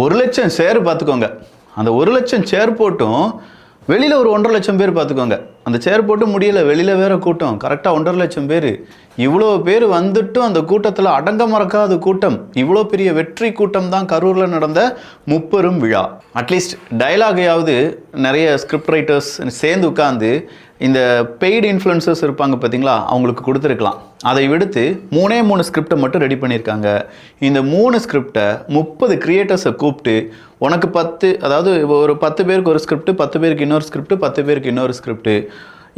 1,00,000 share பார்த்துக்கோங்க. அந்த 1,00,000 share போட்டும் வெளியில் ஒரு 1,50,000 பேர் பார்த்துக்கோங்க. அந்த சேர் போட்டு முடியலை, வெளியில் வேற கூட்டம், கரெக்டாக 1,50,000 பேர். இவ்வளோ பேர் வந்துட்டும் அந்த கூட்டத்தில் அடங்க மறக்காத கூட்டம். இவ்வளோ பெரிய வெற்றி கூட்டம் தான் கரூரில் நடந்த முப்பெரும் விழா. அட்லீஸ்ட் டைலாகையாவது நிறைய ஸ்கிரிப்ட் ரைட்டர்ஸ் சேர்ந்து உட்காந்து இந்த பெய்டு இன்ஃப்ளூயன்சர்ஸ் இருப்பாங்க பார்த்தீங்களா, அவங்களுக்கு கொடுத்துருக்கலாம். அதை விடுத்து 3 ஸ்கிரிப்டை மட்டும் ரெடி பண்ணியிருக்காங்க. இந்த 3 ஸ்கிரிப்டை 30 கிரியேட்டர்ஸை கூப்பிட்டு உனக்கு 10, அதாவது ஒரு 10 பேருக்கு ஒரு ஸ்கிரிப்ட், 10 பேருக்கு இன்னொரு ஸ்கிரிப்ட், 10 பேருக்கு இன்னொரு ஸ்கிரிப்ட்,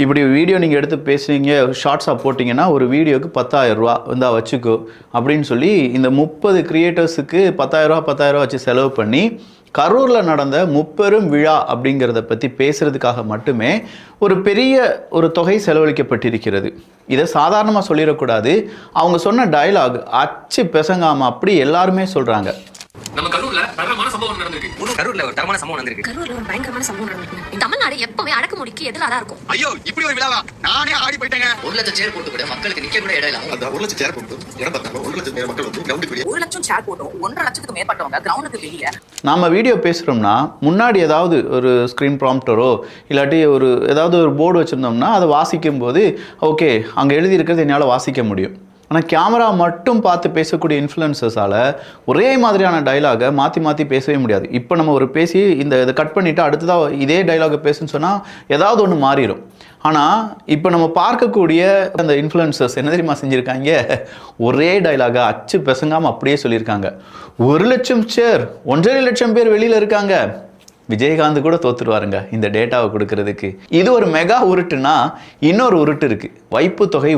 இப்படி வீடியோ நீங்கள் எடுத்து பேசுனீங்க, ஷார்ட்ஸாக போட்டிங்கன்னா ஒரு வீடியோக்கு 10,000 ரூபா வந்தா வச்சுக்கோ அப்படின்னு சொல்லி இந்த 30 கிரியேட்டர்ஸுக்கு 10,000 ரூபா வச்சு செலவு பண்ணி கரூரில் நடந்த முப்பெரும் விழா அப்படிங்கிறத பற்றி பேசுகிறதுக்காக மட்டுமே ஒரு தொகை செலவழிக்கப்பட்டிருக்கிறது. இதை சாதாரணமாக சொல்லிடக்கூடாது. அவங்க சொன்ன டயலாக் அச்சு பெசங்காமல் அப்படி எல்லாருமே சொல்கிறாங்க. நம்ம கரூர்ல தரமான சம்பவம் நடந்திருக்கு. கரூர்ல ஒரு தரமான சம்பவம் நடந்திருக்கு. கரூர்ல ஒரு பயங்கரமான சம்பவம் நடந்திருக்கு. தமிழ்நாடு எப்பவுமே அடக்குமுறைக்கு எதிராக தான் இருக்கும். ஐயோ, இப்படி ஒரு விழாவா? நானே ஆடி போயிட்டேங்க. 1,00,000 சேர் போட்டு கூட மக்களுக்கு நிக்க கூட இடம் இல்ல. அந்த 1,00,000 சேர் போட்டு இடம் பார்த்தாங்க. 1,00,000 பேர் மக்கள் வந்து கிரவுண்டுக்கு வெளியே 1,00,000 சேர் போட்டோம். 1.5 லட்சத்துக்கு மேற்பட்டவங்க கிரவுண்டுக்கு வெளியே. நாம வீடியோ பேசுகிறோம்னா முன்னாடி ஏதாவது ஒரு ஸ்க்ரீன் ப்ராம்ப்டரோ இல்லாட்டி ஏதாவது ஒரு போர்டு வச்சுருந்தோம்னா அதை வாசிக்கும் போது ஓகே அங்கே எழுதியிருக்கிறது என்னால் வாசிக்க முடியும். ஆனால் கேமரா மட்டும் பார்த்து பேசக்கூடிய இன்ஃப்ளூயன்சர்ஸால் ஒரே மாதிரியான டைலாகை மாற்றி பேசவே முடியாது. இப்போ நம்ம இதை கட் பண்ணிவிட்டு அடுத்ததாக இதே டைலாகை பேசுன்னு சொன்னால் ஏதாவது ஒன்று மாறிடும். ஆனால் இப்போ நம்ம பார்க்கக்கூடிய அந்த இன்ஃப்ளூயன்சர்ஸ் என்ன தெரியுமா செஞ்சுருக்காங்க, ஒரே டைலாகை அச்சு பெசங்காமல் அப்படியே சொல்லியிருக்காங்க. 1,00,000 சேர், 1.5 லட்சம் பேர் வெளியில் இருக்காங்க. விஜயகாந்த் கூட தோத்துருவாருங்க இந்த டேட்டாவை கொடுக்கறதுக்கு. இது ஒரு மெகா உருட்டுனா இன்னொரு உருட்டு இருக்குது, வைப்பு தொகை